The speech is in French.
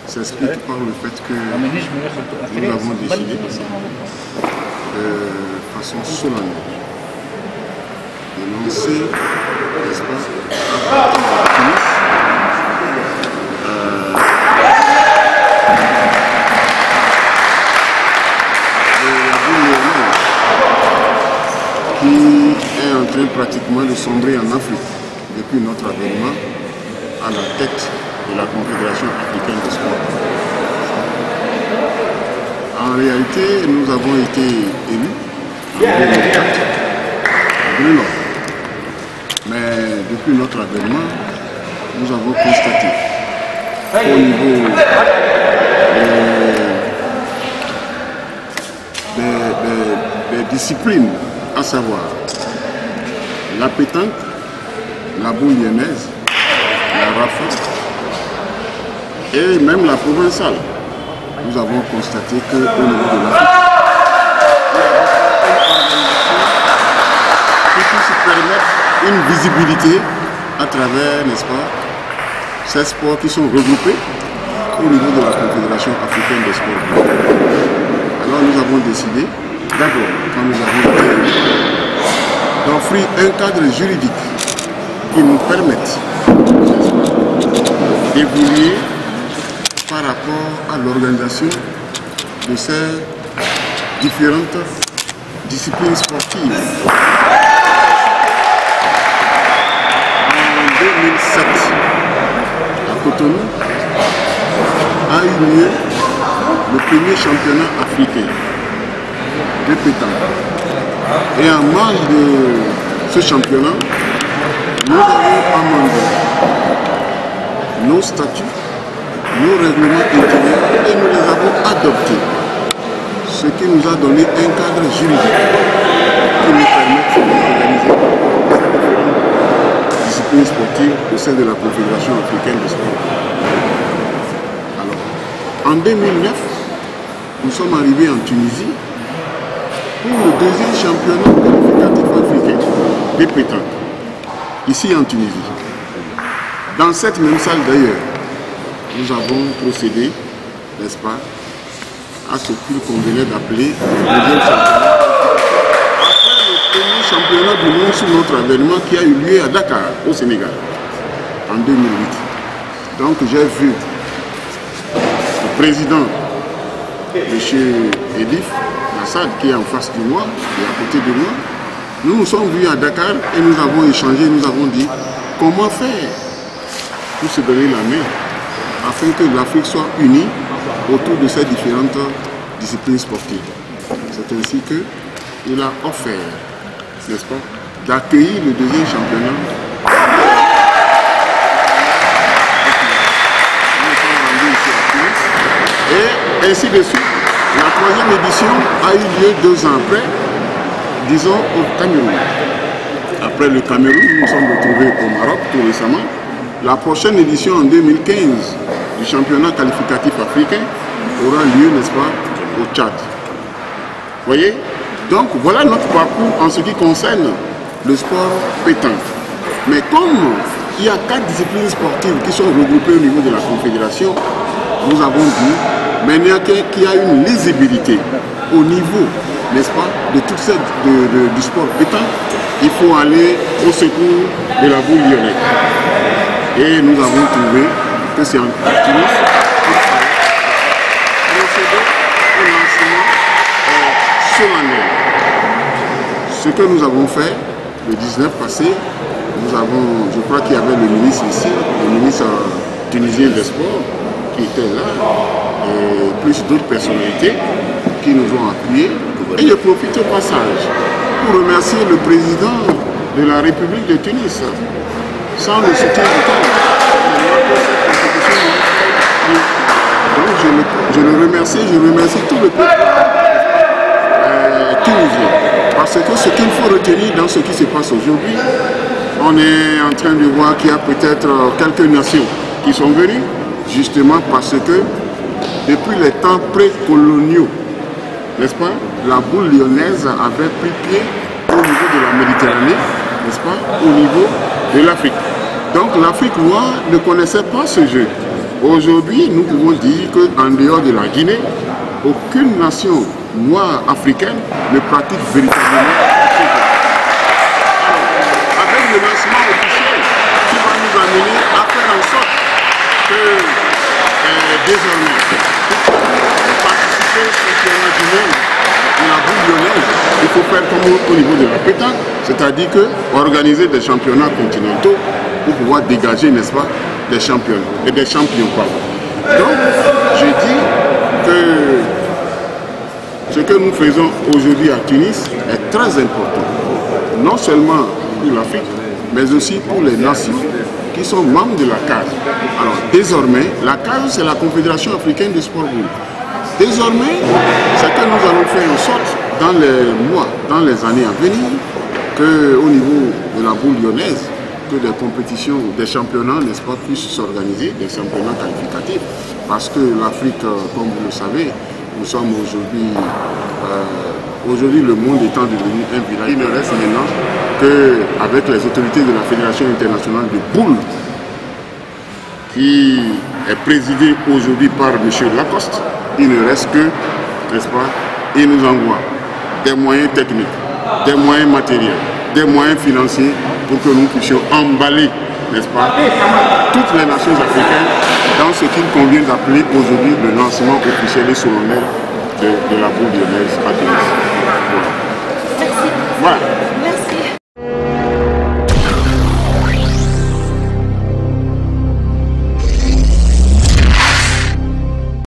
s'explique par le fait que nous avons décidé de façon solennelle de lancer, n'est-ce pas, qui est en train pratiquement de sombrer en Afrique depuis notre avènement à la tête de la Confédération africaine de sport. En réalité, nous avons été élus en 2004 à Grenoble. Mais depuis notre avènement, nous avons constaté au niveau des disciplines, à savoir la pétanque, la boule lyonnaise, la rafa et même la provençale. Nous avons constaté qu'au niveau de l'Afrique, qui puisse permettre une visibilité à travers, n'est-ce pas, ces sports qui sont regroupés au niveau de la Confédération africaine des sports. Alors nous avons décidé, d'abord, quand nous avons été d'offrir un cadre juridique qui nous permette d'évoluer par rapport à l'organisation de ces différentes disciplines sportives. En 2007, à Cotonou, a eu lieu le premier championnat africain de pétanque. Et en marge de ce championnat, nous avons amendé nos statuts, nos règlements intérieurs et nous les avons adoptés. Ce qui nous a donné un cadre juridique qui nous permet d'organiser ces disciplines sportives au sein de la Confédération africaine de sport. Alors, en 2009, nous sommes arrivés en Tunisie pour le deuxième championnat qualificatif africain des pétanques, ici en Tunisie. Dans cette même salle d'ailleurs, nous avons procédé, n'est-ce pas, à ce qu'il convenait d'appeler le deuxième championnat. Après le premier championnat du monde sous notre avènement qui a eu lieu à Dakar, au Sénégal, en 2008. Donc j'ai vu le président, M. Edif Nassad, qui est en face de moi, et à côté de moi. Nous nous sommes vus à Dakar et nous avons échangé, nous avons dit comment faire pour se donner la main afin que l'Afrique soit unie autour de ces différentes disciplines sportives. C'est ainsi qu'il a offert, n'est-ce pas, d'accueillir le deuxième championnat. Et ainsi de suite. La troisième édition a eu lieu 2 ans après, disons au Cameroun. Après le Cameroun, nous nous sommes retrouvés au Maroc tout récemment. La prochaine édition en 2015 du championnat qualificatif africain aura lieu, n'est-ce pas, au Tchad. Vous voyez? Donc voilà notre parcours en ce qui concerne le sport pétanque. Mais comme il y a 4 disciplines sportives qui sont regroupées au niveau de la Confédération, nous avons dit maintenant qu'il y a une lisibilité au niveau, n'est-ce pas, de tout ça du sport pétanque, il faut aller au secours de la boule lyonnaise. Et nous avons trouvé que c'est en Tunis procéder au lancement solennel. Ce que nous avons fait le 19 passé, nous avons, je crois qu'il y avait le ministre ici, le ministre tunisien des sports qui était là, et plus d'autres personnalités qui nous ont appuyés. Et je profite au passage pour remercier le président de la République de Tunis. Sans le soutien du temps, donc je le remercie, je remercie tout le peuple tunisien. Parce que ce qu'il faut retenir dans ce qui se passe aujourd'hui, on est en train de voir qu'il y a peut-être quelques nations qui sont venues, justement parce que depuis les temps précoloniaux, n'est-ce pas, la boule lyonnaise avait pris pied au niveau de la Méditerranée, n'est-ce pas, au niveau de l'Afrique. Donc l'Afrique noire ne connaissait pas ce jeu. Aujourd'hui, nous pouvons dire qu'en dehors de la Guinée, aucune nation noire africaine ne pratique véritablement le football. Avec le lancement officiel qui va nous amener à faire en sorte que désormais, pour participer au championnat du monde de la boule lyonnaise, il faut faire comme au niveau de la pétanque, c'est-à-dire organiser des championnats continentaux pour pouvoir dégager, n'est-ce pas, des champions et des champions. Donc, je dis que ce que nous faisons aujourd'hui à Tunis est très important, non seulement pour l'Afrique, mais aussi pour les nations qui sont membres de la CAS. Alors, désormais, la CAS, c'est la Confédération africaine de sport boule. Désormais, c'est que nous allons faire en sorte, dans les mois, dans les années à venir, qu'au niveau de la boule lyonnaise, que des compétitions, des championnats, n'est-ce pas, puissent s'organiser, des championnats qualificatifs. Parce que l'Afrique, comme vous le savez, nous sommes aujourd'hui, aujourd'hui le monde étant devenu un village. Il ne reste maintenant qu'avec les autorités de la Fédération internationale de boule, qui est présidée aujourd'hui par M. Lacoste, il ne reste que, n'est-ce pas, il nous envoie des moyens techniques, des moyens matériels, des moyens financiers pour que nous puissions emballer, n'est-ce pas, toutes les nations africaines dans ce qu'il convient d'appeler aujourd'hui le lancement officiel et solennel de la boule lyonnaise à Tunis. Voilà. Voilà.